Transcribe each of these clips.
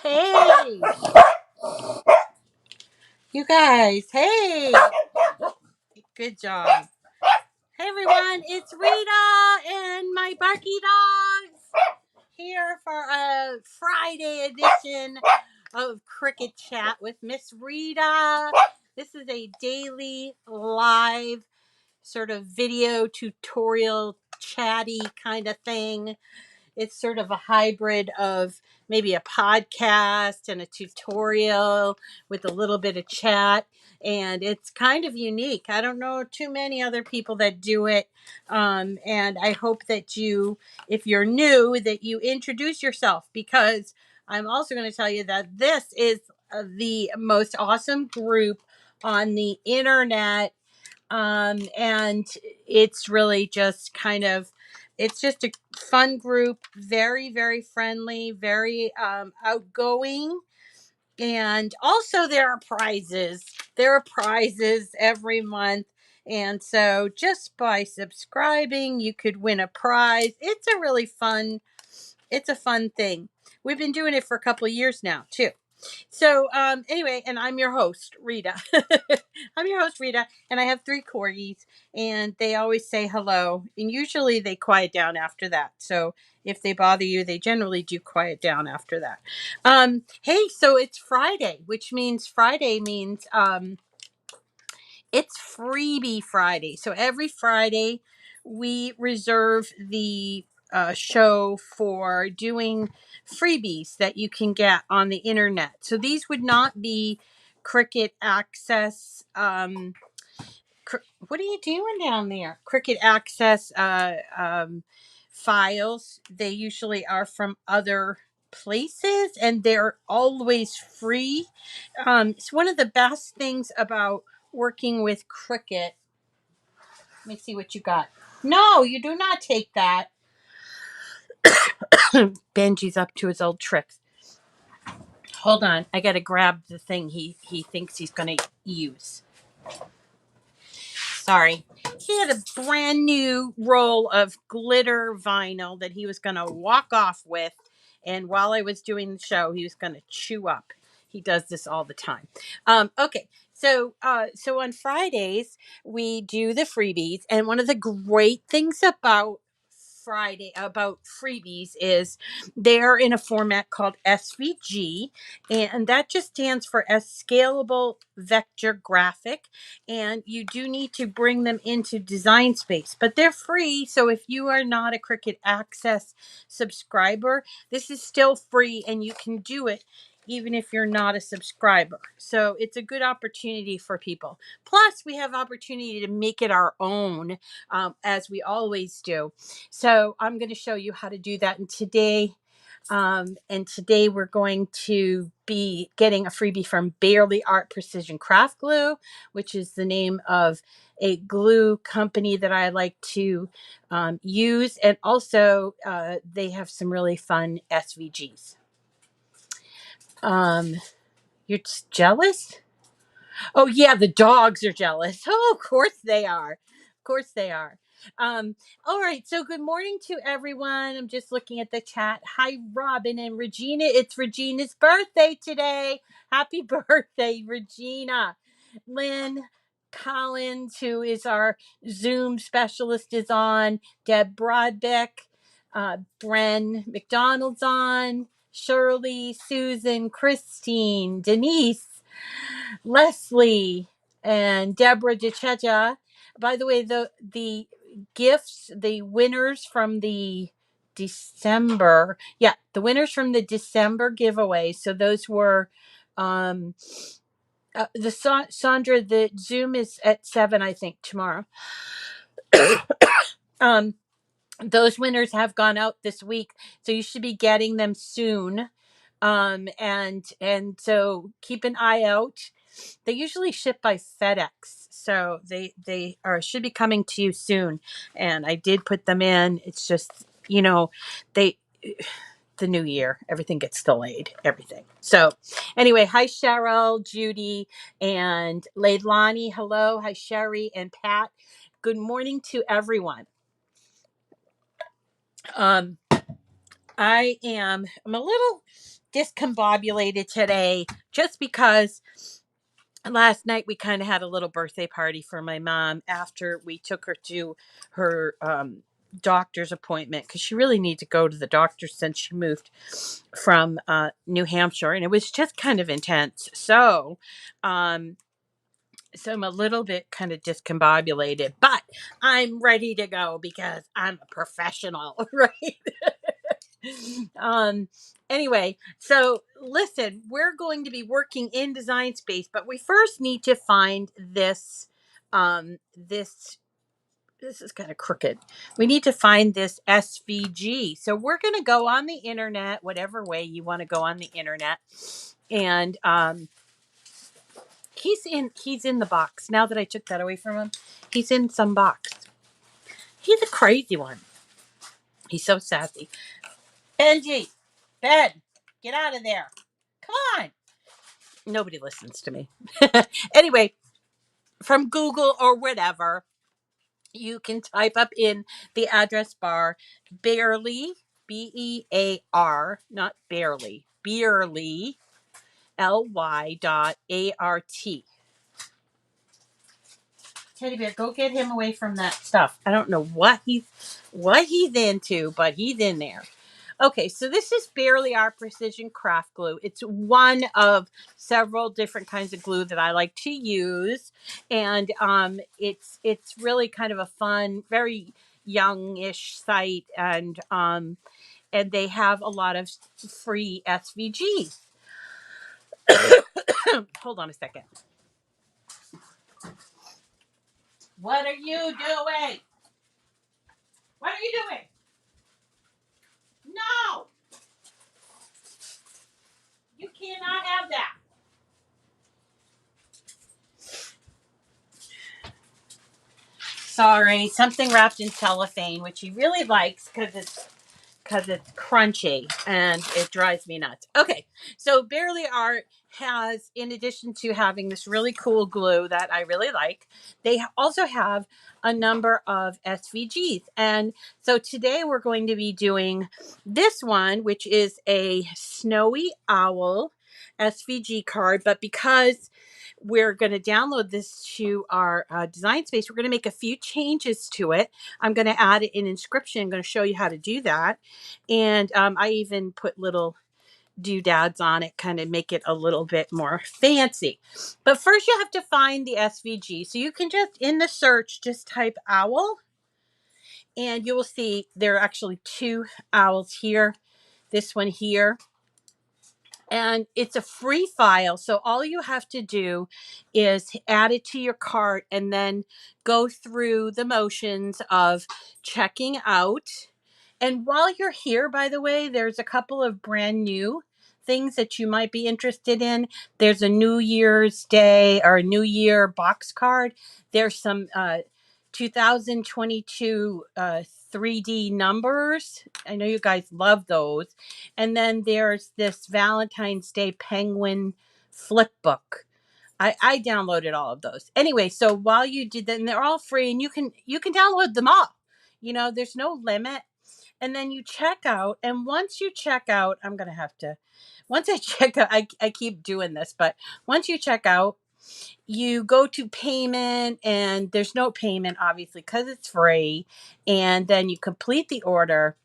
Hey, you guys. Hey, good job. Hey, everyone. It's Rita and my Barky dogs here for a Friday edition of Cricut Chat with Miss Rita. This is a daily live sort of video tutorial chatty kind of thing. It's sort of a hybrid of maybe a podcast and a tutorial with a little bit of chat. And it's kind of unique. I don't know too many other people that do it. And I hope that you, if you're new, that you introduce yourself, because I'm also going to tell you that this is the most awesome group on the internet. And it's really just kind of, it's just a fun group, very, very friendly, very outgoing. And also there are prizes. There are prizes every month. And so just by subscribing, you could win a prize. It's a fun thing. We've been doing it for a couple of years now, too. So anyway, and I'm your host, Rita. I'm your host, Rita, and I have 3 corgis, and they always say hello, and usually they quiet down after that. So if they bother you, they generally do quiet down after that. Hey, so it's Friday, which means it's Freebie Friday. So every Friday, we reserve the show for doing freebies that you can get on the internet. So these would not be Cricut Access. What are you doing down there? Cricut Access files. They usually are from other places, and they're always free. It's one of the best things about working with Cricut. Let me see what you got. No, you do not take that. Benji's up to his old tricks. Hold on, I gotta grab the thing he thinks he's gonna use. Sorry. He had a brand new roll of glitter vinyl that he was gonna walk off with, and while I was doing the show, he was gonna chew up. He does this all the time. Okay, so on Fridays we do the freebies, and one of the great things about freebies is they're in a format called SVG, and that just stands for as scalable vector graphic. And you do need to bring them into Design Space, but they're free. So if you are not a Cricut Access subscriber, this is still free, and you can do it even if you're not a subscriber. So it's a good opportunity for people. Plus, we have opportunity to make it our own, as we always do. So I'm going to show you how to do that. And today we're going to be getting a freebie from Barely Art Precision Craft Glue, which is the name of a glue company that I like to use. And also they have some really fun SVGs. You're just jealous? Oh yeah, the dogs are jealous. Oh, of course they are. Of course they are. All right, so good morning to everyone. I'm just looking at the chat. Hi, Robin and Regina. It's Regina's birthday today. Happy birthday, Regina. Lynn Collins, who is our Zoom specialist, is on. Deb Broadbeck, Bren McDonald's on. Shirley, Susan, Christine, Denise, Leslie, and Deborah DeChecha. By the way, the gifts, the winners from the the winners from the December giveaway. So those were um Sandra, the Zoom is at 7, I think, tomorrow. um those winners have gone out this week, so you should be getting them soon. And so keep an eye out. They usually ship by FedEx, so they are should be coming to you soon. And I did put them in. It's just, they the new year, everything gets delayed, everything. So anyway, hi Cheryl, Judy, and Leilani. Hello. Hi Sherry and Pat. Good morning to everyone. um I'm a little discombobulated today just because last night we kind of had a little birthday party for my mom after we took her to her doctor's appointment because she really needed to go to the doctor since she moved from New Hampshire, and it was just kind of intense. So I'm a little bit kind of discombobulated, but I'm ready to go because I'm a professional, right? um anyway, so listen, we're going to be working in Design Space, but we first need to find this this is kind of crooked. We need to find this SVG. So we're going to go on the internet, whatever way you want to go on the internet, and he's in the box. Now that I took that away from him, he's in some box. He's a crazy one. He's so sassy. Benji, Ben, get out of there. Come on. Nobody listens to me. Anyway, from Google or whatever, you can type up in the address bar barely, BEAR, not barely, barely, ly.art. Teddy bear, go get him away from that stuff. I don't know what he's into, but he's in there. Okay, so this is Barely Art Precision Craft Glue. It's one of several different kinds of glue that I like to use, and it's really kind of a fun, very youngish site, and they have a lot of free SVGs. Hold on a second. What are you doing? What are you doing? No! You cannot have that. Sorry, something wrapped in cellophane, which he really likes because it's crunchy and it drives me nuts. Okay, so Barely Art has, in addition to having this really cool glue that I really like, they also have a number of SVGs. And so today we're going to be doing this one, which is a snowy owl SVG card, but because we're going to download this to our Design Space, we're going to make a few changes to it. I'm going to add an inscription. I'm going to show you how to do that. And I even put little doodads on it, kind of make it a little bit more fancy. But first you have to find the SVG. So you can just, in the search, just type owl. And you will see there are actually two owls here. This one here. And it's a free file. So all you have to do is add it to your cart and then go through the motions of checking out. And while you're here, by the way, there's a couple of brand new things that you might be interested in. There's a New Year's Day or New Year box card. There's some 2022 3D numbers. I know you guys love those. And then there's this Valentine's Day penguin flip book. I downloaded all of those. Anyway, so while you did that, and they're all free, and you can download them all. You know, there's no limit. And then you check out, and once you check out, once I check out, I keep doing this, but once you check out, you go to payment, and there's no payment, obviously, because it's free. And then you complete the order.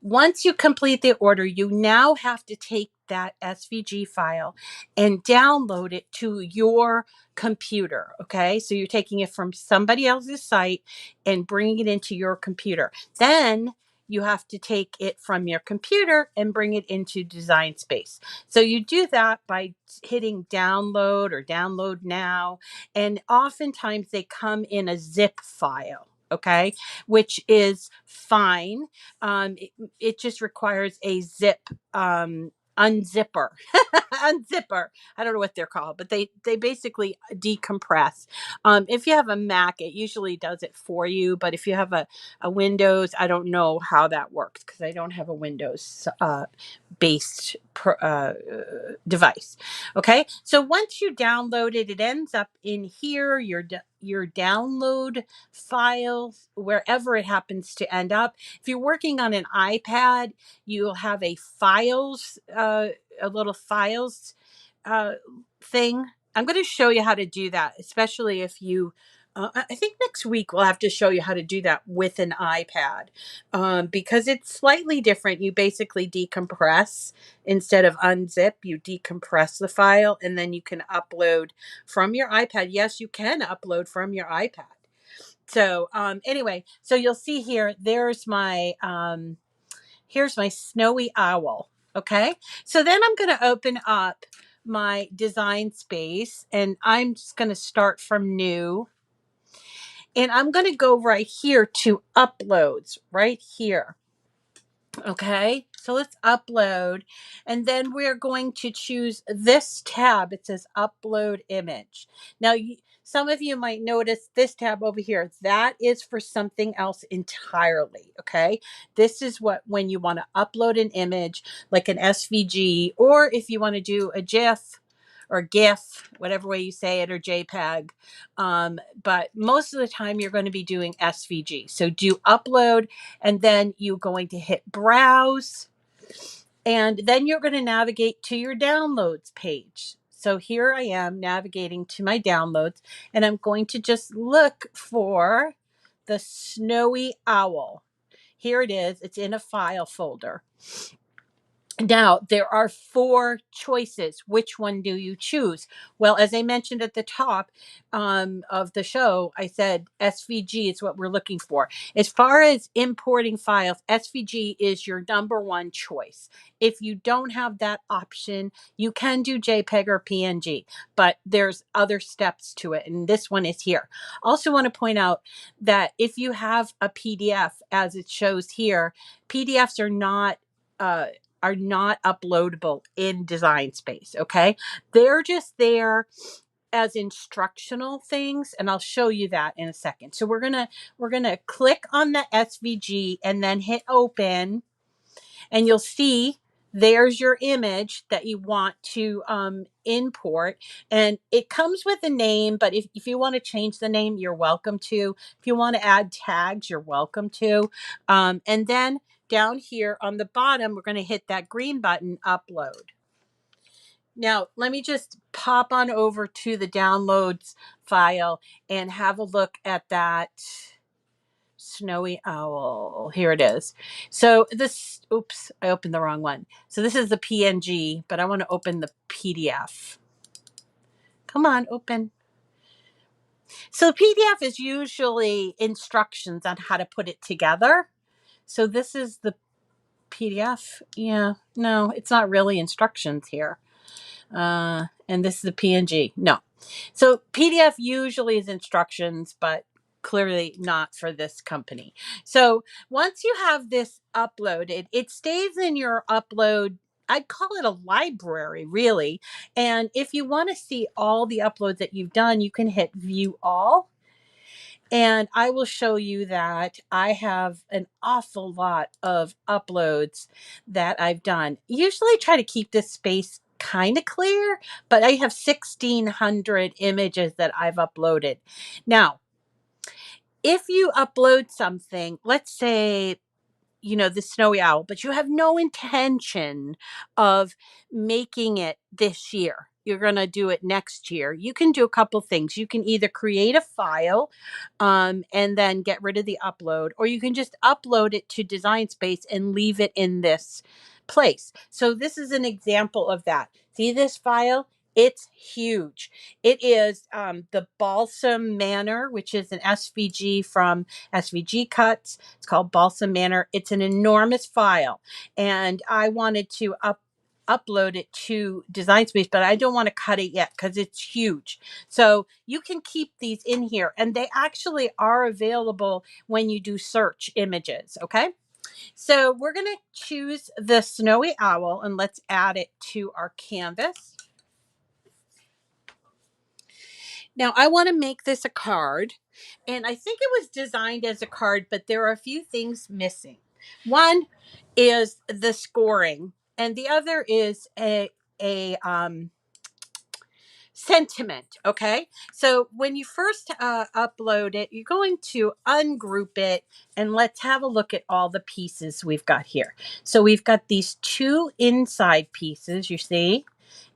Once you complete the order, you now have to take that SVG file and download it to your computer. Okay. So you're taking it from somebody else's site and bringing it into your computer. Then you have to take it from your computer and bring it into Design Space. So you do that by hitting download or download now. And oftentimes they come in a zip file. Okay, which is fine. It just requires a zip unzipper. Unzipper. I don't know what they're called, but they basically decompress. If you have a Mac, it usually does it for you, but if you have a Windows, I don't know how that works because I don't have a Windows based device. Okay, so once you download it, it ends up in here, your download files, wherever it happens to end up. If you're working on an iPad, you'll have a files, a little files uh, thing. I'm going to show you how to do that, especially if you. I think next week we'll have to show you how to do that with an iPad, because it's slightly different. You basically decompress instead of unzip. You decompress the file, and then you can upload from your iPad. Yes, you can upload from your iPad. So anyway, so you'll see here. Here's my snowy owl. Okay, so then I'm going to open up my design space, and I'm just going to start from new, and I'm going to go right here to uploads right here. Okay, so let's upload, and then we're going to choose this tab. It says upload image. Now, some of you might notice this tab over here. That is for something else entirely. Okay, this is when you want to upload an image like an SVG, or if you want to do a GIF or GIF, whatever way you say it, or JPEG. But most of the time you're going to be doing SVG. So do upload, and then you're going to hit browse, and then you're going to navigate to your downloads page. So here I am navigating to my downloads, and I'm going to just look for the snowy owl. Here it is. It's in a file folder. Now, there are 4 choices. Which one do you choose? Well, as I mentioned at the top of the show, I said SVG is what we're looking for. As far as importing files, SVG is your number 1 choice. If you don't have that option, you can do JPEG or PNG, but there's other steps to it, and this one is here. Also want to point out that if you have a PDF, as it shows here, PDFs are not uploadable in Design Space. Okay, they're just there as instructional things, and I'll show you that in a second. So we're gonna click on the SVG and then hit open, and you'll see there's your image that you want to import, and it comes with a name, but if you want to change the name, you're welcome to. If you want to add tags, you're welcome to. And then down here on the bottom, we're going to hit that green button, upload. Now, let me just pop on over to the downloads file and have a look at that snowy owl. Here it is. So this, oops, I opened the wrong one. So this is the PNG, but I want to open the PDF. Come on, open. So the PDF is usually instructions on how to put it together. So this is the PDF. Yeah, no, it's not really instructions here. And this is the PNG. No. So PDF usually is instructions, but clearly not for this company. So once you have this uploaded, it stays in your upload. I'd call it a library, really. And if you want to see all the uploads that you've done, you can hit view all. And I will show you that I have an awful lot of uploads that I've done. Usually I try to keep this space kind of clear, but I have 1,600 images that I've uploaded. Now, if you upload something, let's say, the snowy owl, but you have no intention of making it this year. You're going to do it next year. You can do a couple things. You can either create a file and then get rid of the upload, or you can just upload it to Design Space and leave it in this place. So this is an example of that. See this file? It's huge. It is the Balsam Manor, which is an SVG from SVG Cuts. It's called Balsam Manor. It's an enormous file, and I wanted to upload it to Design Space, but I don't want to cut it yet because it's huge. So you can keep these in here, and they actually are available when you do search images. Okay. So we're going to choose the snowy owl, and let's add it to our canvas. Now I want to make this a card, and I think it was designed as a card, but there are a few things missing. One is the scoring. and the other is a sentiment. Okay, so when you first upload it, you're going to ungroup it, and let's have a look at all the pieces we've got here. So we've got these two inside pieces, you see,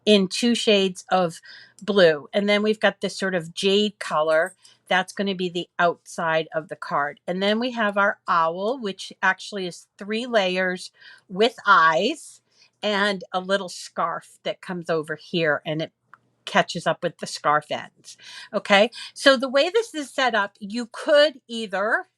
in two shades of blue, and then we've got this sort of jade color. That's going to be the outside of the card. And then we have our owl, which actually is 3 layers with eyes and a little scarf that comes over here, and it catches up with the scarf ends. Okay, so the way this is set up, you could either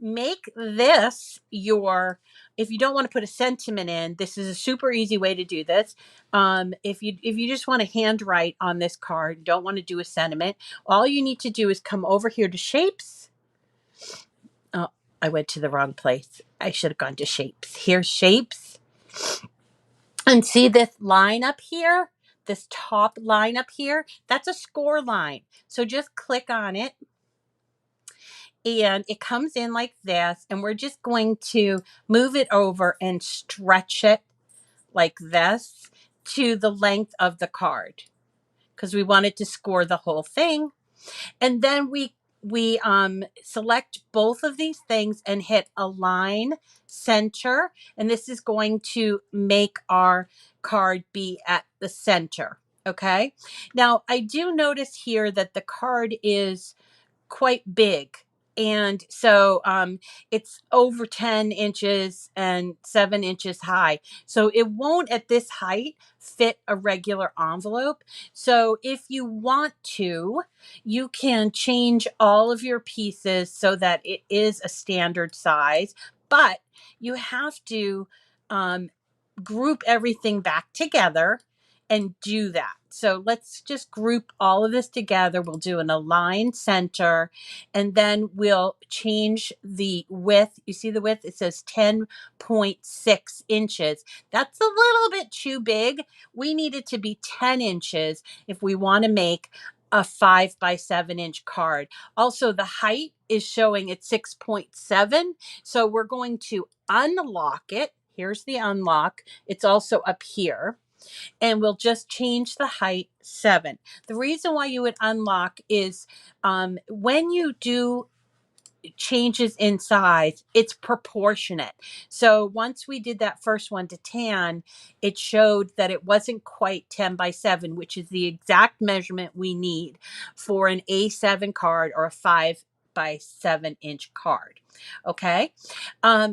make this your, if you don't want to put a sentiment in, this is a super easy way to do this. If you just want to handwrite on this card, don't want to do a sentiment, all you need to do is come over here to shapes. Oh, I went to the wrong place. I should have gone to shapes. Here's shapes. And see this line up here, this top line up here, that's a score line. So just click on it, and it comes in like this, and we're just going to move it over and stretch it like this to the length of the card, because we want it to score the whole thing. And then we select both of these things and hit align center, and this is going to make our card be at the center. Okay, now I do notice here that the card is quite big, and so it's over 10 inches and 7 inches high, so it won't at this height fit a regular envelope. So if you want to, you can change all of your pieces so that it is a standard size, but you have to group everything back together and do that. So let's just group all of this together. We'll do an align center, and then we'll change the width. You see the width? It says 10.6 inches. That's a little bit too big. We need it to be 10 inches if we want to make a 5 by 7 inch card. Also, the height is showing at 6.7. So we're going to unlock it. Here's the unlock. It's also up here. And we'll just change the height 7. The reason why you would unlock is when you do changes in size, it's proportionate. So once we did that first one to tan, it showed that it wasn't quite 10 by 7, which is the exact measurement we need for an A7 card or a 5 by 7 inch card. Okay.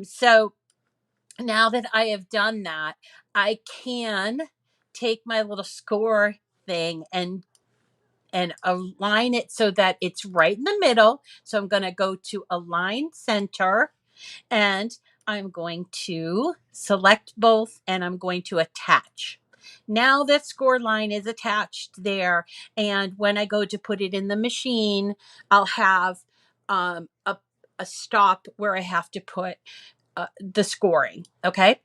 So now that I have done that, I can take my little score thing and align it so that it's right in the middle. So I'm going to go to align center, and I'm going to select both, and I'm going to attach. Now that score line is attached there, and when I go to put it in the machine, I'll have a stop where I have to put the scoring. Okay.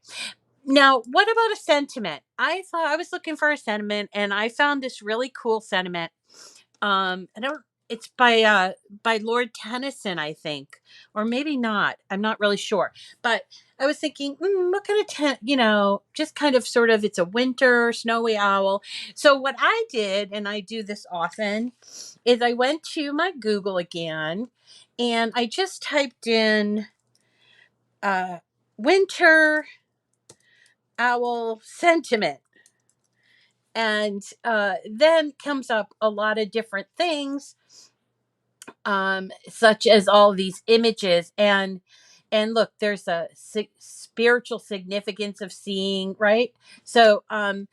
Now, what about a sentiment? I thought I was looking for a sentiment, and I found this really cool sentiment. I don't. It's by Lord Tennyson, I think, or maybe not. I'm not really sure. But I was thinking, what kind of just kind of sort of. It's a winter snowy owl. So what I did, and I do this often, is I went to my Google again, and I just typed in winter owl sentiment, and then comes up a lot of different things, such as all these images, and look, there's a spiritual significance of seeing, right? So I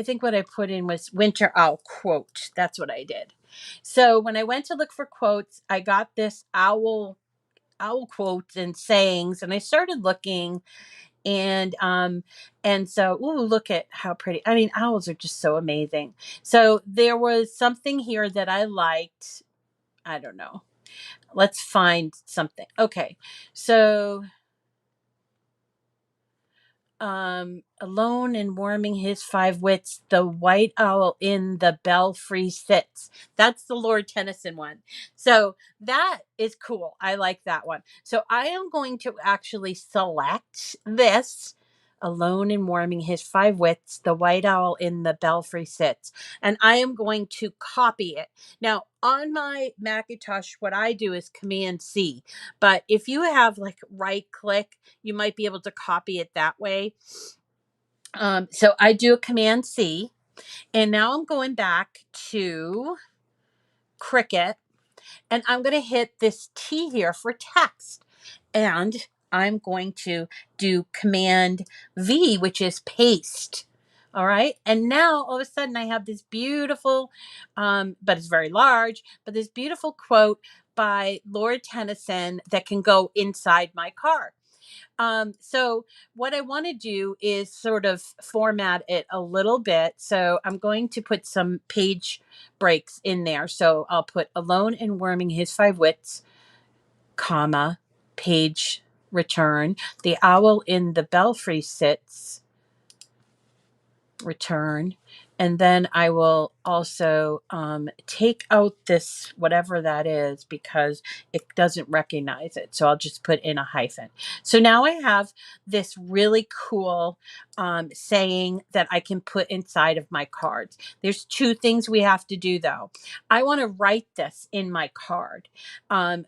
think what I put in was winter owl quote. That's what I did. So when I went to look for quotes, I got this owl quotes and sayings, and I started looking, and so, ooh, look at how pretty. I mean, owls are just so amazing. So there was something here that I liked. I don't know. Let's find something. Okay. So alone and warming his 5 wits, the white owl in the belfry sits. That's the Lord Tennyson one. So that is cool. I like that one. So I am going to actually select this alone and warming his five wits, the white owl in the belfry sits. And I am going to copy it. Now, on my Macintosh, what I do is Command C. But if you have like right click, you might be able to copy it that way. So I do a Command C. And now I'm going back to Cricut. And I'm going to hit this T here for text. And I'm going to do Command V, which is paste. All right. And now all of a sudden I have this beautiful, but it's very large, but this beautiful quote by Lord Tennyson that can go inside my card. So what I want to do is sort of format it a little bit. So I'm going to put some page breaks in there. So I'll put alone and warming his five wits, comma, page return. The owl in the belfry sits, return. And then I will also take out this, whatever that is, because it doesn't recognize it. So I'll just put in a hyphen. So now I have this really cool saying that I can put inside of my cards. There's two things we have to do though. I want to write this in my card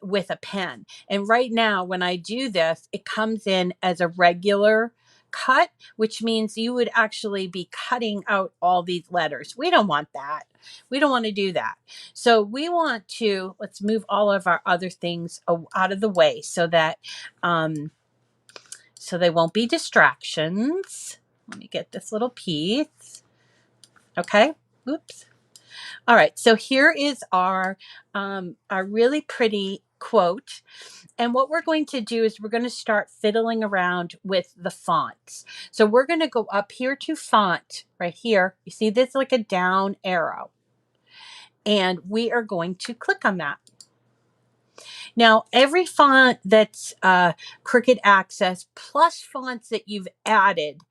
with a pen. And right now when I do this, it comes in as a regular cut, which means you would actually be cutting out all these letters. We don't want that. We don't want to do that. So we want to, let's move all of our other things out of the way so that, so they won't be distractions. Let me get this little piece. Okay. Oops. All right. So here is our really pretty quote. And what we're going to do is we're going to start fiddling around with the fonts. So we're going to go up here to font right here. You see this like a down arrow. And we are going to click on that. Now, every font that's Cricut Access plus fonts that you've added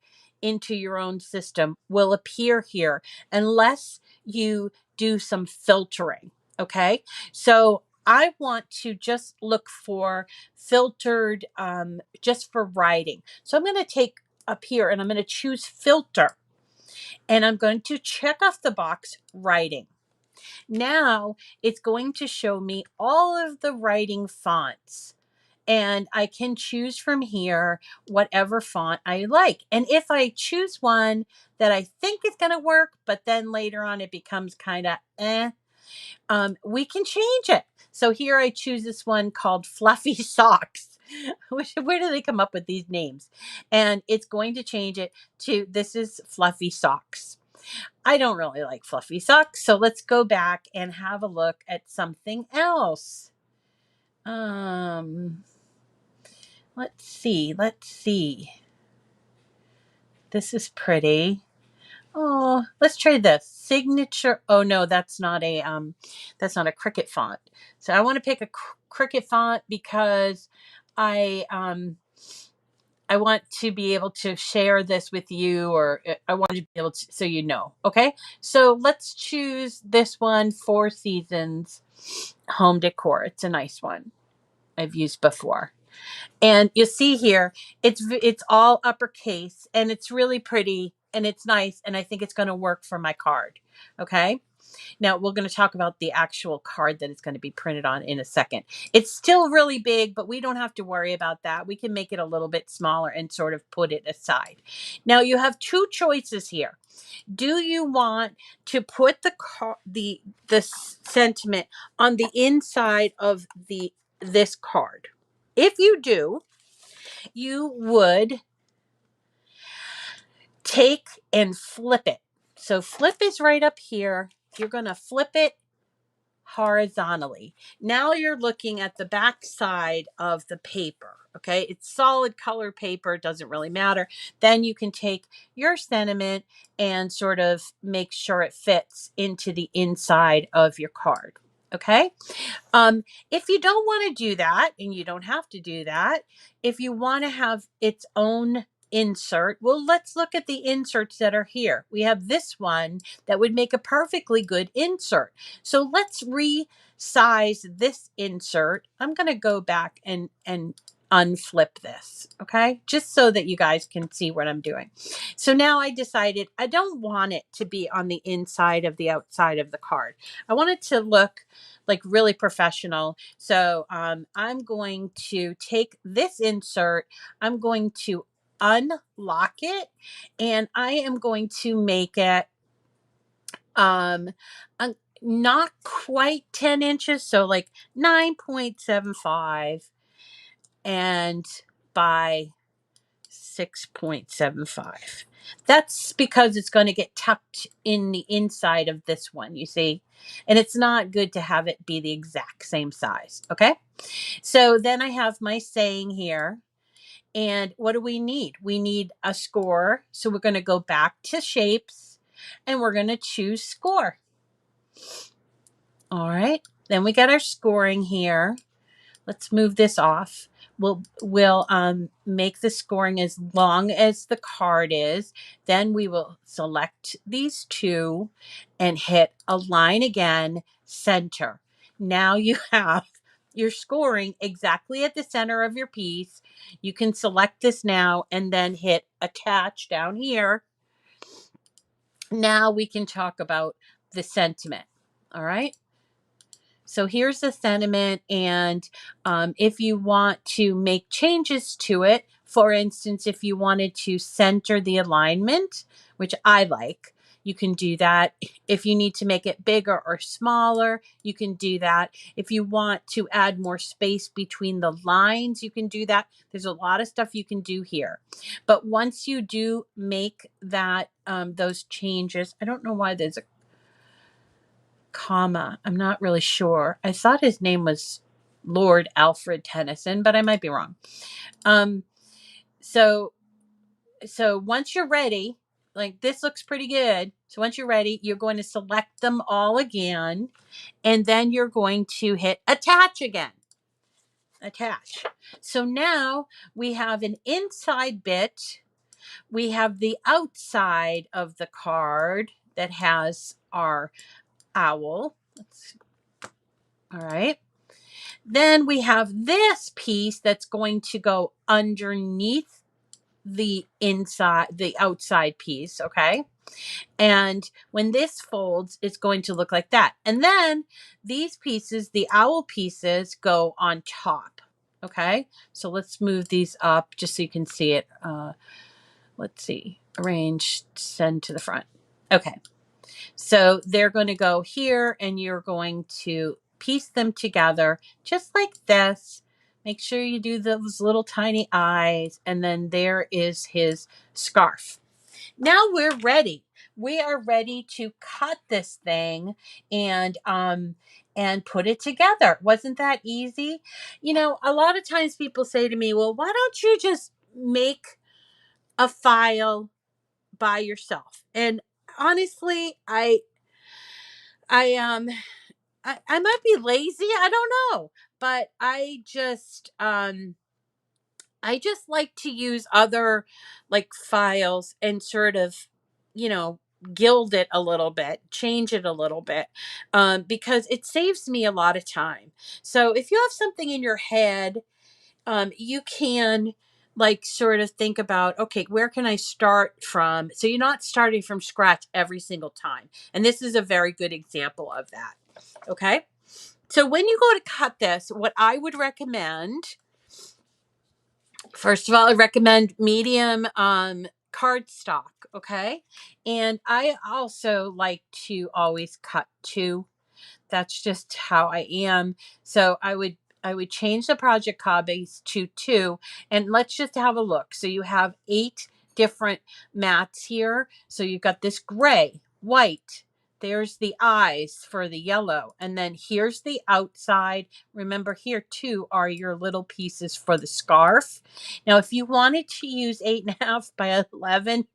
into your own system will appear here unless you do some filtering. Okay, so I want to just look for filtered just for writing. So I'm going to take up here and I'm going to choose filter and I'm going to check off the box writing. Now it's going to show me all of the writing fonts. And I can choose from here whatever font I like. And if I choose one that I think is going to work, but then later on it becomes kind of we can change it. So here I choose this one called Fluffy Socks. Where do they come up with these names? And it's going to change it to, this is Fluffy Socks. I don't really like fluffy socks. So let's go back and have a look at something else. Let's see. This is pretty. Oh, let's try this. Signature. Oh no, that's not a Cricut font. So I want to pick a Cricut font because I want to be able to share this with you, or I want to be able to, so you know. Okay, so let's choose this one, Four Seasons Home Decor. It's a nice one. I've used before. And you see here, it's all uppercase and it's really pretty and it's nice. And I think it's going to work for my card. Okay. Now we're going to talk about the actual card that it's going to be printed on in a second. It's still really big, but we don't have to worry about that. We can make it a little bit smaller and sort of put it aside. Now you have two choices here. Do you want to put the sentiment on the inside of this card? If you do, you would take and flip it. So flip is right up here. You're going to flip it horizontally. Now you're looking at the back side of the paper. Okay, it's solid color paper, it doesn't really matter. Then you can take your sentiment and sort of make sure it fits into the inside of your card. Okay. If you don't want to do that, and you don't have to do that, if you want to have its own insert, well, let's look at the inserts that are here. We have this one that would make a perfectly good insert. So let's resize this insert. I'm going to go back and unflip this, okay? Just so that you guys can see what I'm doing. So now I decided I don't want it to be on the inside of the outside of the card. I want it to look like really professional. So I'm going to take this insert, I'm going to unlock it, and I am going to make it um not quite 10 inches, so like 9.75 and by 6.75. That's because it's going to get tucked in the inside of this one, you see, and it's not good to have it be the exact same size. Okay, so then I have my saying here, and what do we need? We need a score, so we're going to go back to shapes and we're going to choose score. All right, then we got our scoring here. Let's move this off. We'll make the scoring as long as the card is. Then we will select these two and hit align again, center. Now you have your scoring exactly at the center of your piece. You can select this now and then hit attach down here. Now we can talk about the sentiment. All right. So here's the sentiment, and if you want to make changes to it, for instance, if you wanted to center the alignment, which I like, you can do that. If you need to make it bigger or smaller, you can do that. If you want to add more space between the lines, you can do that. There's a lot of stuff you can do here. But once you do make that those changes, I don't know why there's a comma. I'm not really sure. I thought his name was Lord Alfred Tennyson, but I might be wrong. So once you're ready, like this looks pretty good. So once you're ready, you're going to select them all again, and then you're going to hit attach again. Attach. So now we have an inside bit. We have the outside of the card that has our owl. All right. Then we have this piece that's going to go underneath the inside, the outside piece. Okay. And when this folds, it's going to look like that. And then these pieces, the owl pieces, go on top. Okay. So let's move these up just so you can see it. Let's see. Arrange, send to the front. Okay. So they're going to go here, and you're going to piece them together just like this. Make sure you do those little tiny eyes, and then there is his scarf. Now we're ready. We are ready to cut this thing and put it together. Wasn't that easy? You know, a lot of times people say to me, "Well, why don't you just make a file by yourself?" And honestly, I I might be lazy, I don't know, but I just like to use other like files and sort of, you know, gild it a little bit, change it a little bit, because it saves me a lot of time. So if you have something in your head, you can like sort of think about, okay, where can I start from? So you're not starting from scratch every single time. And this is a very good example of that. Okay. So when you go to cut this, what I would recommend, first of all, I recommend medium cardstock. Okay. And I also like to always cut two. That's just how I am. So I would change the project copies to 2, and let's just have a look. So you have 8 different mats here. So you've got this gray, white. There's the eyes for the yellow. And then here's the outside. Remember, here too are your little pieces for the scarf. Now, if you wanted to use 8.5 by 11,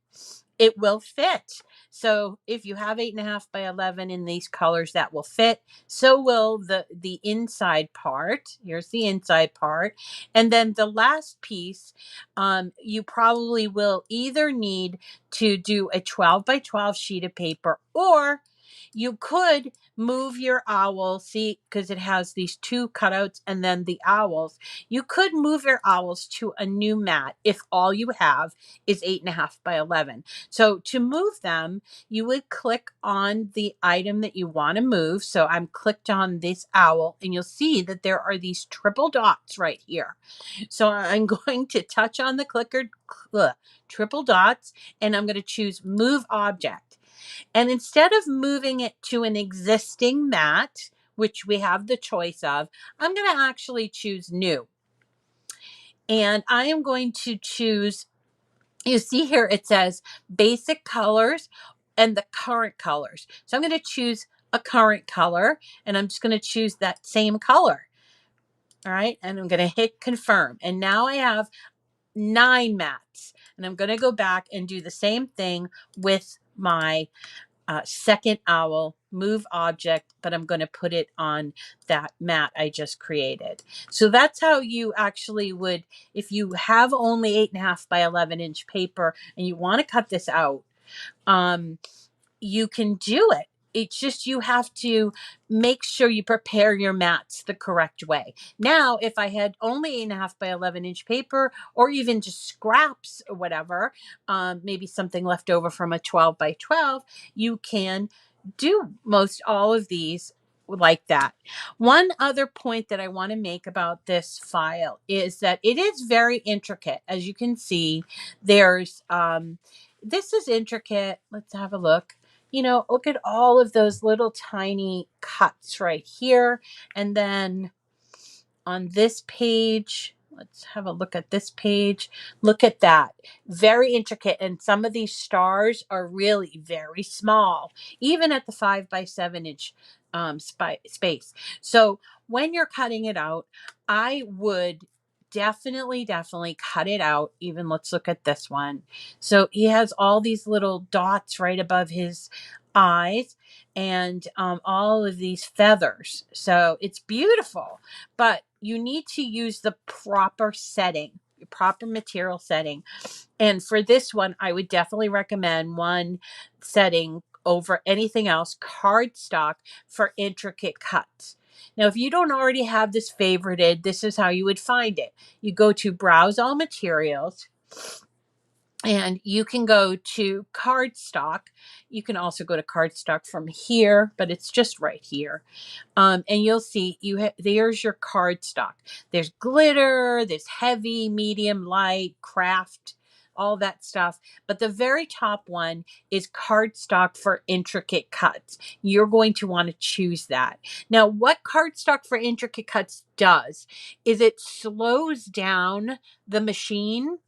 it will fit. So if you have 8.5 by 11 in these colors, that will fit. So will the inside part. Here's the inside part. And then the last piece, you probably will either need to do a 12 by 12 sheet of paper, or You could move your owl, see, because it has these two cutouts and then the owls. You could move your owls to a new mat if all you have is 8.5 by 11. So to move them, you would click on the item that you want to move. So I'm clicked on this owl, and you'll see that there are these triple dots right here. So I'm going to touch on the clicker, triple dots, and I'm going to choose move object. And instead of moving it to an existing mat, which we have the choice of, I'm going to actually choose new. And I am going to choose, you see here, it says basic colors and the current colors. So I'm going to choose a current color, and I'm just going to choose that same color. All right. And I'm going to hit confirm. And now I have 9 mats, and I'm going to go back and do the same thing with my second owl, move object, but I'm going to put it on that mat I just created. So that's how you actually would, if you have only 8.5 by 11-inch paper and you want to cut this out, you can do it. It's just you have to make sure you prepare your mats the correct way. Now, if I had only 8.5 by 11-inch paper, or even just scraps or whatever, maybe something left over from a 12 by 12, you can do most all of these like that. One other point that I want to make about this file is that it is very intricate. As you can see, there's this is intricate. Let's have a look. You know, look at all of those little tiny cuts right here. And then on this page, let's have a look at this page. Look at that. Very intricate. And some of these stars are really very small, even at the 5 by 7-inch space. So when you're cutting it out, I would definitely cut it out. Even let's look at this one. So he has all these little dots right above his eyes, and all of these feathers. So it's beautiful, but you need to use the proper setting, proper material setting. And for this one, I would definitely recommend one setting over anything else, cardstock, for intricate cuts. Now, if you don't already have this favorited, this is how you would find it. You go to Browse All Materials, and you can go to cardstock. You can also go to cardstock from here, but it's just right here. And you'll see there's your cardstock. There's glitter, there's heavy, medium, light, craft, all that stuff. But the very top one is cardstock for intricate cuts. You're going to want to choose that. Now, what cardstock for intricate cuts does is it slows down the machine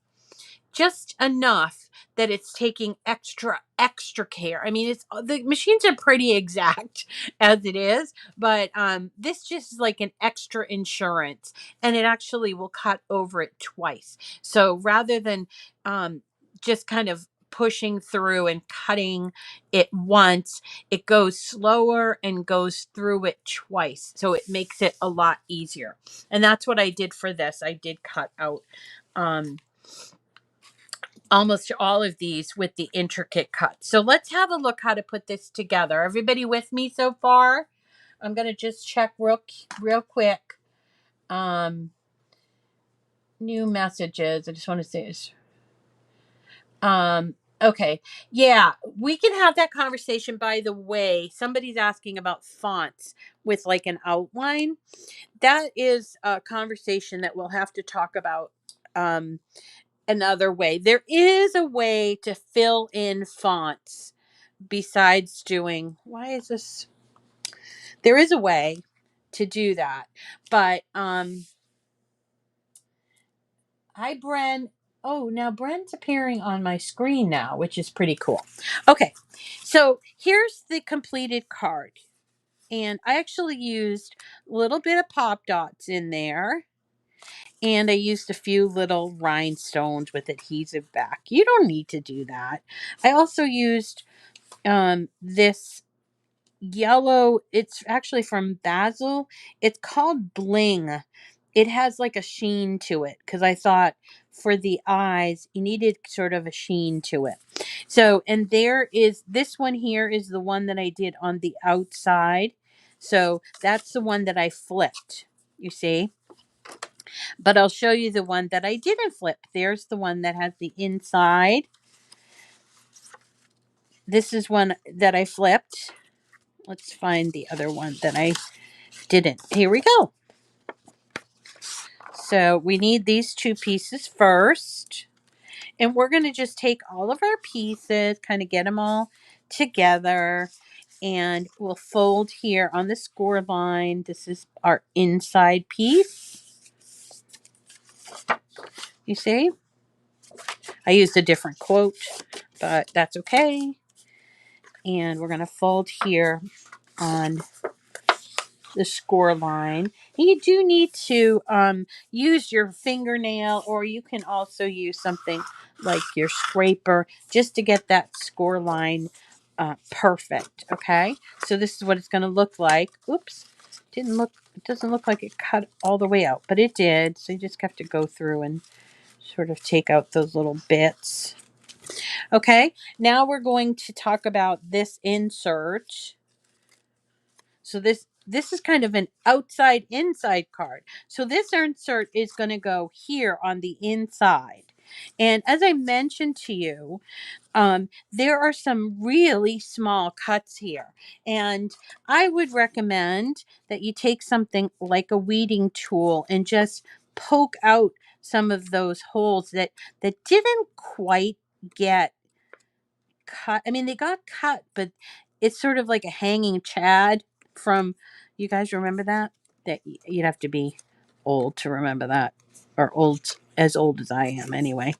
just enough that it's taking extra care. I mean, it's the machines are pretty exact as it is, but this just is like an extra insurance, and it actually will cut over it twice. So rather than just kind of pushing through and cutting it once, it goes slower and goes through it twice, so it makes it a lot easier. And that's what I did for this. I did cut out almost all of these with the intricate cuts. So let's have a look how to put this together. Everybody with me so far? I'm going to just check real quick. New messages. I just want to say this. Okay. Yeah, we can have that conversation. By the way, somebody's asking about fonts with like an outline. That is a conversation that we'll have to talk about another way. There is a way to fill in fonts besides doing, why is this? There is a way to do that. But hi Bren. Oh, now Bren's appearing on my screen now, which is pretty cool. Okay. So here's the completed card. And I actually used a little bit of pop dots in there. And I used a few little rhinestones with adhesive back. You don't need to do that. I also used this yellow, it's actually from Basil. It's called Bling. it has like a sheen to it, because I thought for the eyes you needed sort of a sheen to it. So, and there is this one here is the one that I did on the outside. So that's the one that I flipped, you see. But I'll show you the one that I didn't flip. There's the one that has the inside. This is one that I flipped. Let's find the other one that I didn't. Here we go. So we need these two pieces first. And we're going to just take all of our pieces, kind of get them all together. And we'll fold here on the score line. This is our inside piece. You see? I used a different quote, but that's okay. And we're going to fold here on the score line. And you do need to use your fingernail, or you can also use something like your scraper just to get that score line perfect. Okay, so this is what it's going to look like. Oops, it doesn't look like it cut all the way out, but it did. So you just have to go through and sort of take out those little bits. Okay, now we're going to talk about this insert. So this is kind of an outside inside card. So this insert is going to go here on the inside. And as I mentioned to you, there are some really small cuts here. And I would recommend that you take something like a weeding tool and just poke out some of those holes that didn't quite get cut. I mean, they got cut, but it's sort of like a hanging chad from, you guys remember that? That you'd have to be old to remember that, or old as I am anyway.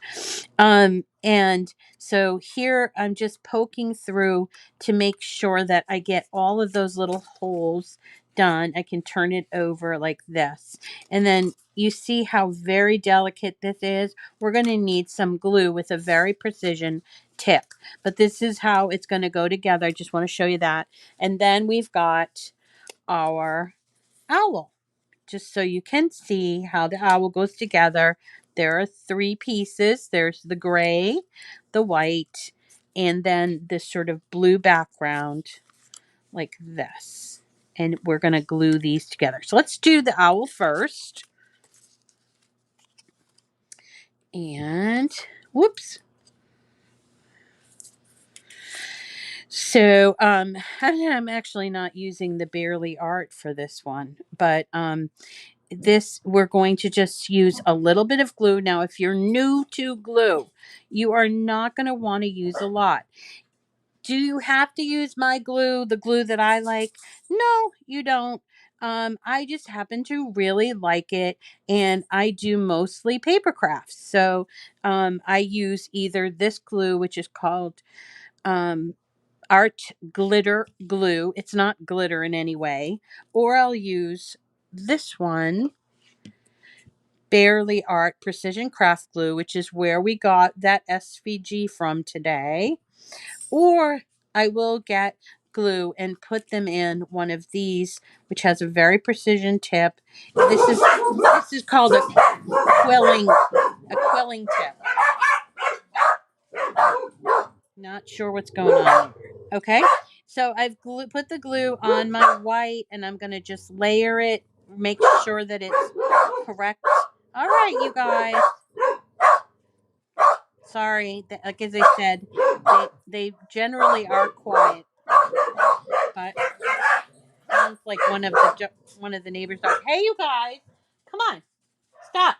And so here I'm just poking through to make sure that I get all of those little holes done. I can turn it over like this. And then you see how very delicate this is. We're going to need some glue with a very precision tip. But this is how it's going to go together. I just want to show you that. And then we've got our owl, just so you can see how the owl goes together. There are three pieces. There's the gray, the white, and then this sort of blue background like this. And we're going to glue these together. So let's do the owl first. And whoops. So I'm actually not using the Barely Art for this one, but this we're going to just use a little bit of glue. Now, if you're new to glue, you are not going to want to use a lot. Do you have to use my glue, the glue that I like? No, you don't. I just happen to really like it, and I do mostly paper crafts. So I use either this glue, which is called um, Art Glitter Glue. It's not glitter in any way. Or I'll use this one, Barely Art Precision Craft Glue, which is where we got that SVG from today. Or I will get glue and put them in one of these, which has a very precision tip. This is called a quilling tip. Not sure what's going on here. Okay, so I've put the glue on my white, and I'm going to just layer it, make sure that it's correct. All right, you guys. Sorry, like as I said, they generally are quiet, but sounds like one of the neighbors' dogs. Hey, you guys, come on, stop.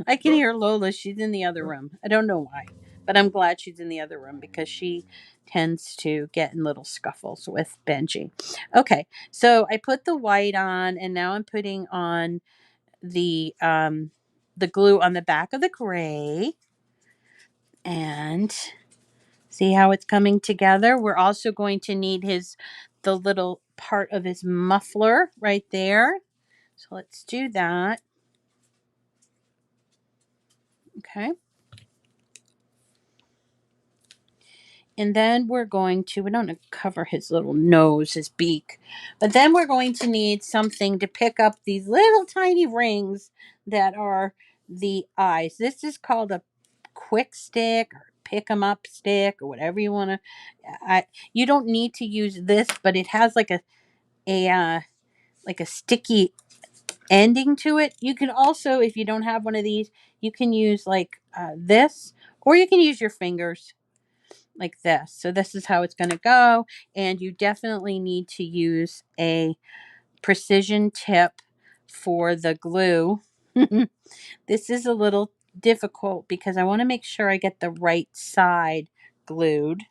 I can hear Lola. She's in the other room. I don't know why, but I'm glad she's in the other room because she tends to get in little scuffles with Benji. Okay, so I put the white on, and now I'm putting on the glue on the back of the gray, and see how it's coming together. We're also going to need the little part of his muffler right there. So let's do that. Okay. And then we're going to, we don't want to cover his little nose, his beak, but then we're going to need something to pick up these little tiny rings that are the eyes. This is called a quick stick or pick 'em up stick or whatever you want to. You don't need to use this, but it has like a sticky ending to it. You can also, if you don't have one of these, you can use like this, or you can use your fingers like this. So this is how it's going to go. And you definitely need to use a precision tip for the glue. This is a little difficult because I want to make sure I get the right side glued.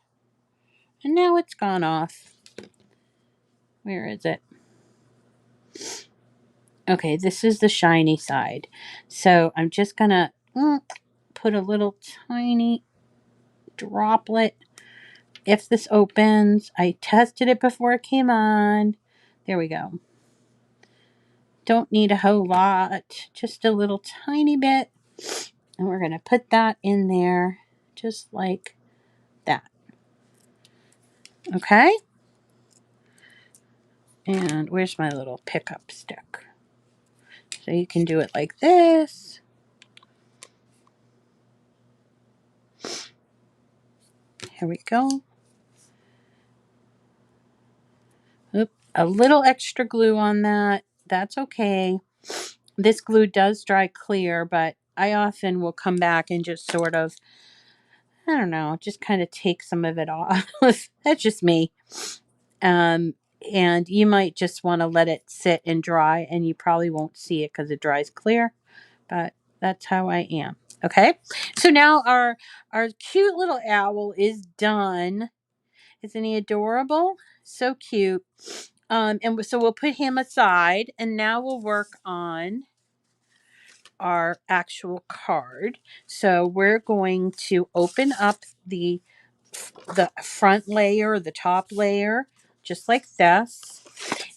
And now it's gone off. Where is it? Okay, this is the shiny side. So I'm just going to put a little tiny droplet. If this opens, I tested it before it came on. There we go. Don't need a whole lot, just a little tiny bit. And we're going to put that in there just like that. Okay? And where's my little pickup stick? So you can do it like this. Here we go. Oop, a little extra glue on that. That's okay. This glue does dry clear, but I often will come back and just sort of, I don't know, just kind of take some of it off. That's just me. And you might just want to let it sit and dry, and you probably won't see it because it dries clear, but that's how I am. Okay, so now our cute little owl is done. Isn't he adorable? So cute. And so we'll put him aside, and now we'll work on our actual card. So we're going to open up the front layer, the top layer, just like this.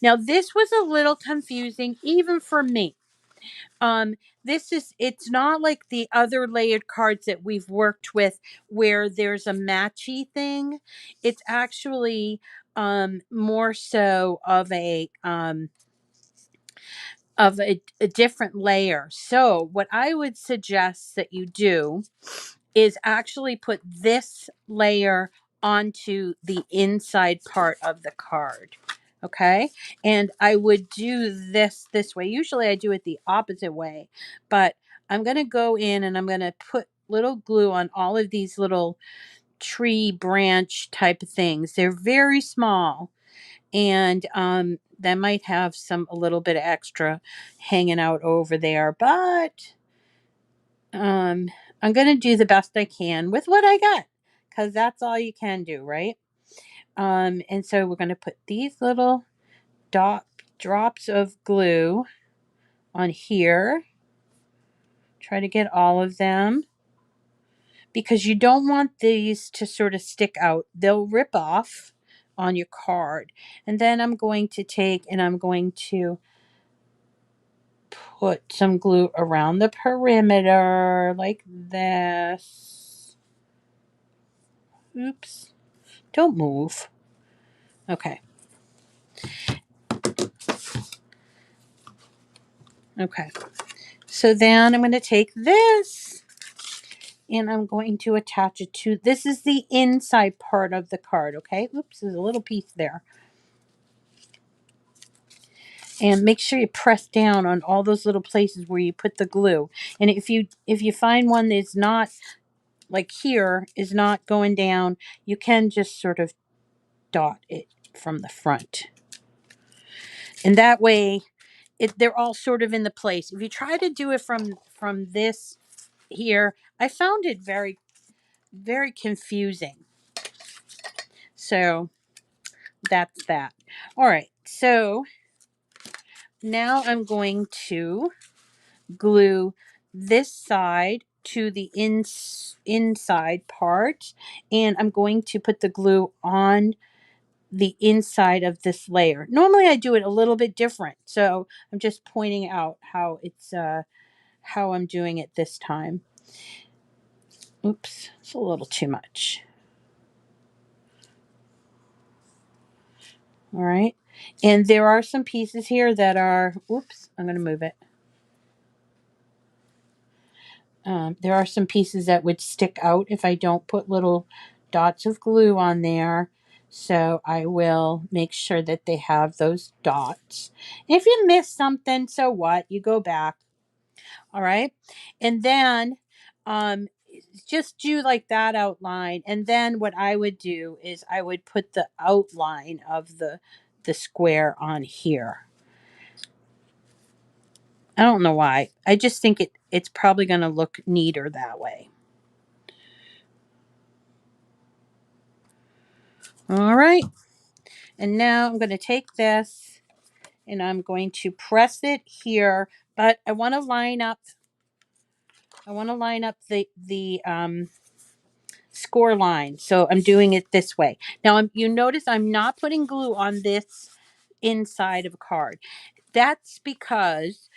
Now this was a little confusing even for me. It's not like the other layered cards that we've worked with where there's a matchy thing. It's actually more so of a different layer. So what I would suggest that you do is actually put this layer onto the inside part of the card. Okay. And I would do this way. Usually I do it the opposite way, but I'm going to go in and I'm going to put little glue on all of these little tree branch type of things. They're very small, and that might have a little bit of extra hanging out over there, but I'm going to do the best I can with what I got, because that's all you can do, right? And so we're going to put these little drops of glue on here. Try to get all of them, because you don't want these to sort of stick out. They'll rip off on your card. And then I'm going to take and I'm going to put some glue around the perimeter like this. Oops. Don't move. Okay. Okay. So then I'm going to take this and I'm going to attach it to, this is the inside part of the card. Okay. Oops. There's a little piece there. And make sure you press down on all those little places where you put the glue. And if you find one that's not, like here, is not going down, you can just sort of dot it from the front. And that way, they're all sort of in the place. If you try to do it from this here, I found it very, very confusing. So that's that. All right. So now I'm going to glue this side to the inside part, and I'm going to put the glue on the inside of this layer. Normally I do it a little bit different, so I'm just pointing out how it's how I'm doing it this time. Oops, it's a little too much. All right. And there are some pieces here that are, oops, I'm going to move it. There are some pieces that would stick out if I don't put little dots of glue on there. So I will make sure that they have those dots. If you miss something, so what? You go back. All right. And then um, just do like that outline. And then what I would do is I would put the outline of the square on here. I don't know why. I just think it's probably going to look neater that way. All right. And now I'm going to take this and I'm going to press it here, but I want to line up the score line. So I'm doing it this way. Now you notice I'm not putting glue on this inside of a card. That's because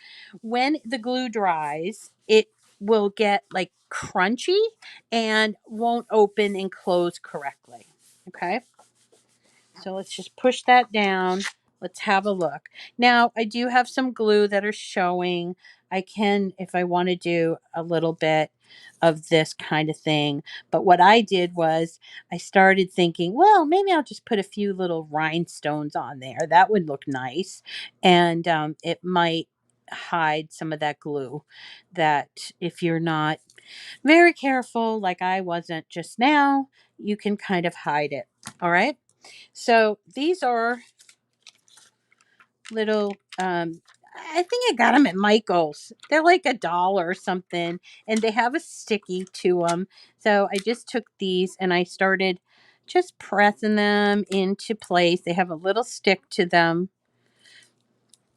when the glue dries, it will get like crunchy and won't open and close correctly. Okay. So let's just push that down. Let's have a look. Now, I do have some glue that are showing. I can, if I want to do a little bit of this kind of thing. But what I did was I started thinking, well, maybe I'll just put a few little rhinestones on there. That would look nice. And it might hide some of that glue that if you're not very careful, like I wasn't just now, you can kind of hide it. All right. So these are little, I think I got them at Michael's. They're like $1 or something, and they have a sticky to them. So I just took these and I started just pressing them into place. They have a little stick to them.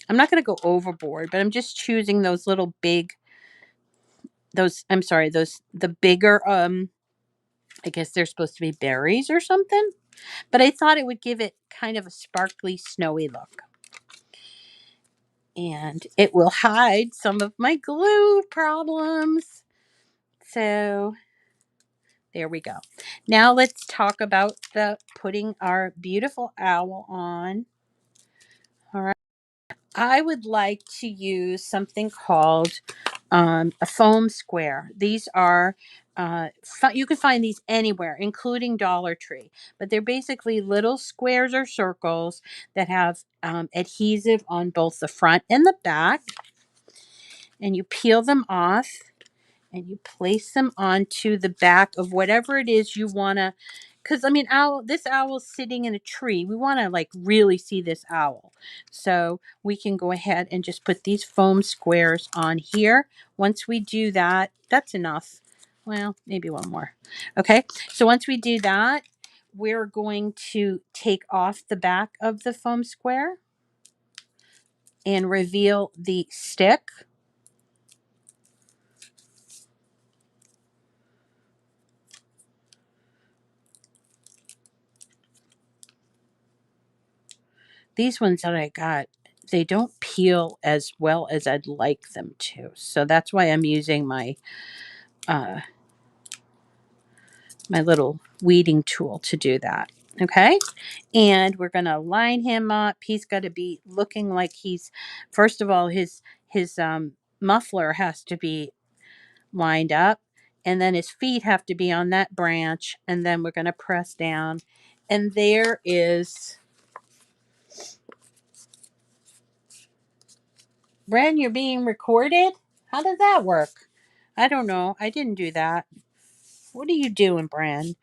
I'm not going to go overboard, but I'm just choosing those little big, I'm sorry, the bigger, I guess they're supposed to be berries or something. But I thought it would give it kind of a sparkly, snowy look. And it will hide some of my glue problems. So there we go. Now let's talk about the putting our beautiful owl on. All right. I would like to use something called a foam square. These are you can find these anywhere, including Dollar Tree. But they're basically little squares or circles that have adhesive on both the front and the back. And you peel them off and you place them onto the back of whatever it is you want to, because I mean, this owl's sitting in a tree. We want to like really see this owl. So we can go ahead and just put these foam squares on here. Once we do that, that's enough. Well, maybe one more. Okay. So once we do that, we're going to take off the back of the foam square and reveal the stick. These ones that I got, they don't peel as well as I'd like them to. So that's why I'm using my my little weeding tool to do that. Okay. And we're going to line him up. He's got to be looking like he's, first of all, his muffler has to be lined up. And then his feet have to be on that branch. And then we're going to press down. And there is, Bren, you're being recorded? How does that work? I don't know. I didn't do that. What are you doing, Bren?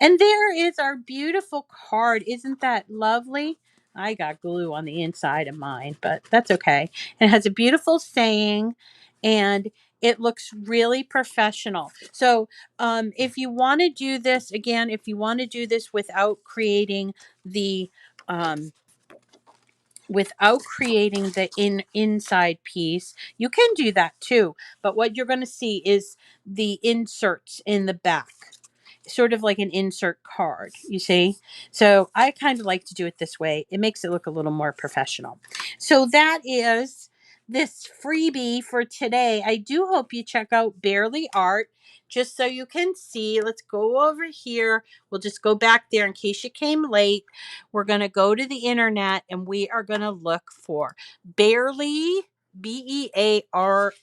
And there is our beautiful card. Isn't that lovely? I got glue on the inside of mine, but that's okay. It has a beautiful saying and it looks really professional. So if you want to do this, again, if you want to do this um, without creating the inside piece, you can do that too. But what you're going to see is the inserts in the back, sort of like an insert card, you see. So I kind of like to do it this way. It makes it look a little more professional. So that is this freebie for today. I do hope you check out Barely Art just so you can see. Let's go over here. We'll just go back there in case you came late. We're going to go to the internet and we are going to look for Barely, Bearly, Bearly .art.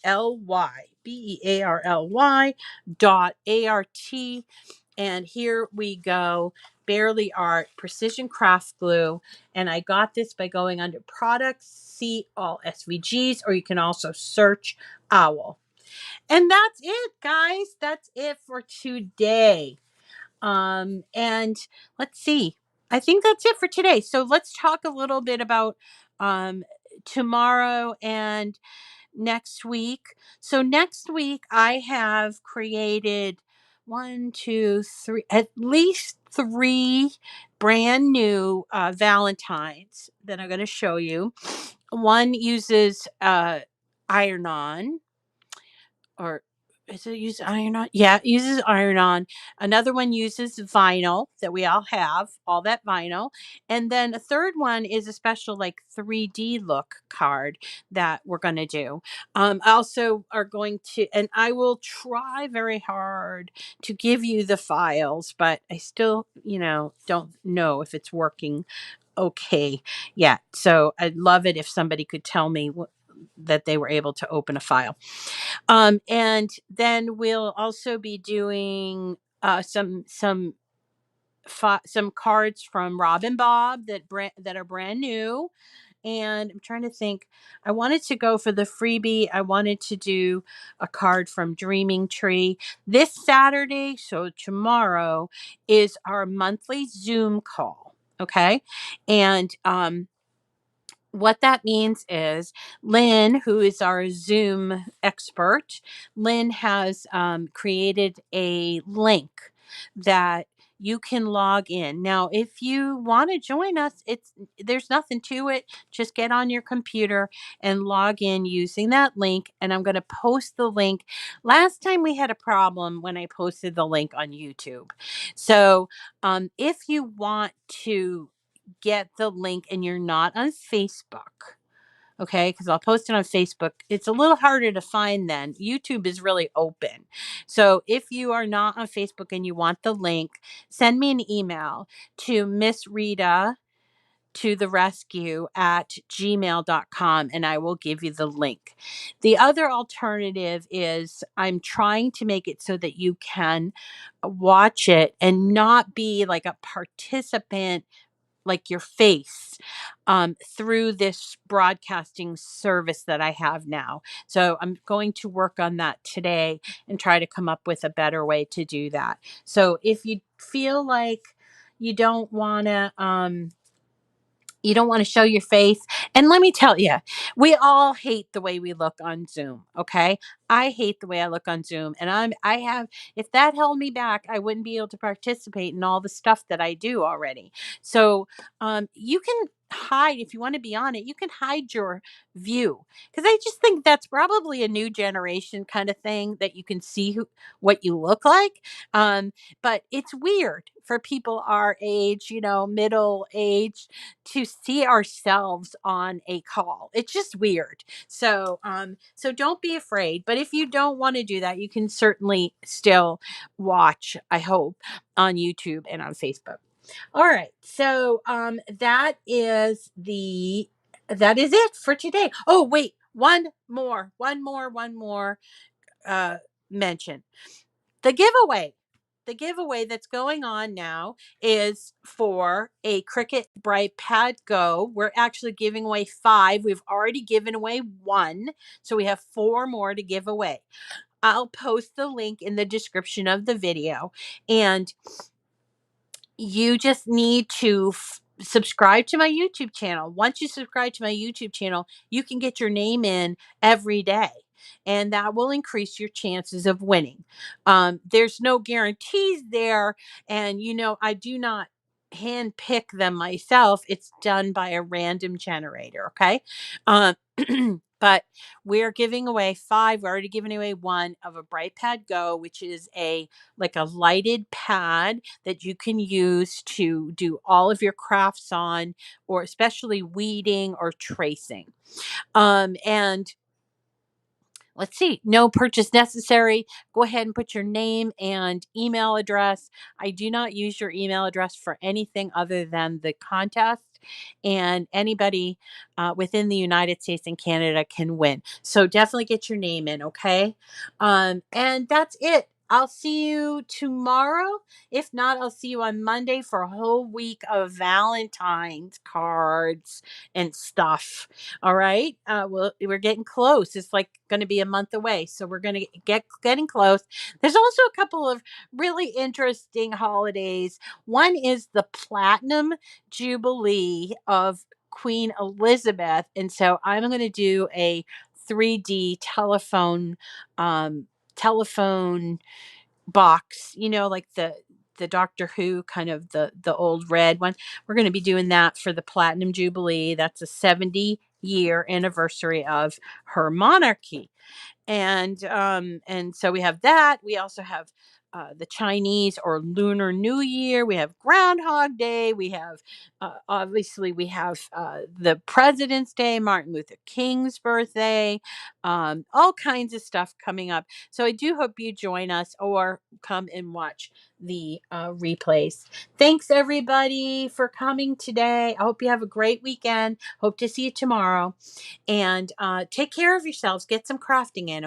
And here we go. Barely Art Precision Craft Glue. And I got this by going under products, see all SVGs, or you can also search OWL. And that's it, guys. That's it for today. And let's see. I think that's it for today. So let's talk a little bit about tomorrow and next week. So next week I have created one, two, three, at least three brand new Valentines that I'm going to show you. One uses iron on, or is it use iron on? Yeah, it uses iron on. Another one uses vinyl that we all have, all that vinyl. And then a third one is a special like 3D look card that we're going to do. Also are going to, and I will try very hard to give you the files, but I still, don't know if it's working okay yet. So I'd love it if somebody could tell me that they were able to open a file. And then we'll also be doing some cards from Rob and Bob that are brand new. And I'm trying to think. I wanted to go for the freebie. I wanted to do a card from Dreaming Tree this Saturday. So tomorrow is our monthly Zoom call. Okay, and what that means is Lynn, who is our Zoom expert, Lynn has created a link that you can log in. Now, if you want to join us, there's nothing to it. Just get on your computer and log in using that link. And I'm going to post the link. Last time we had a problem when I posted the link on YouTube. So if you want to get the link and you're not on Facebook, okay, because I'll post it on Facebook, it's a little harder to find then. YouTube is really open. So if you are not on Facebook and you want the link, send me an email to Miss Rita to the rescue at gmail.com and I will give you the link. The other alternative is I'm trying to make it so that you can watch it and not be like a participant, like your face, through this broadcasting service that I have now. So I'm going to work on that today and try to come up with a better way to do that. So if you feel like you don't want to, show your face. And let me tell you, we all hate the way we look on Zoom. Okay. I hate the way I look on Zoom. And if that held me back, I wouldn't be able to participate in all the stuff that I do already. So you can hide, if you want to be on it, you can hide your view. Because I just think that's probably a new generation kind of thing, that you can see what you look like. But it's weird for people our age, middle age, to see ourselves on a call. It's just weird. So so don't be afraid. But if you don't want to do that, you can certainly still watch, I hope, on YouTube and on Facebook. All right. So that is it for today. Oh, wait, one more uh mention. The giveaway. The giveaway that's going on now is for a Cricut BrightPad Go. We're actually giving away 5. We've already given away 1, so we have 4 more to give away. I'll post the link in the description of the video, and you just need to subscribe to my YouTube channel. Once you subscribe to my YouTube channel, you can get your name in every day, and that will increase your chances of winning. There's no guarantees there, and I do not hand pick them myself. It's done by a random generator. Okay. Um, But we're giving away 5. We're already giving away 1 of a BrightPad Go, which is like a lighted pad that you can use to do all of your crafts on, or especially weeding or tracing. And let's see, no purchase necessary. Go ahead and put your name and email address. I do not use your email address for anything other than the contest. And anybody within the United States and Canada can win. So definitely get your name in, okay? And that's it. I'll see you tomorrow. If not, I'll see you on Monday for a whole week of Valentine's cards and stuff. All right. We're getting close. It's like going to be a month away. So we're going to getting close. There's also a couple of really interesting holidays. One is the Platinum Jubilee of Queen Elizabeth. And so I'm going to do a 3D telephone box, like the Doctor Who kind of the old red one. We're going to be doing that for the Platinum Jubilee. That's a 70-year anniversary of her monarchy. And so we have that. We also have the Chinese or Lunar New Year. We have Groundhog Day. We have obviously we have the President's Day, Martin Luther King's birthday, all kinds of stuff coming up. So I do hope you join us or come and watch the replays. Thanks everybody for coming today. I hope you have a great weekend. Hope to see you tomorrow. And take care of yourselves. Get some crafting in.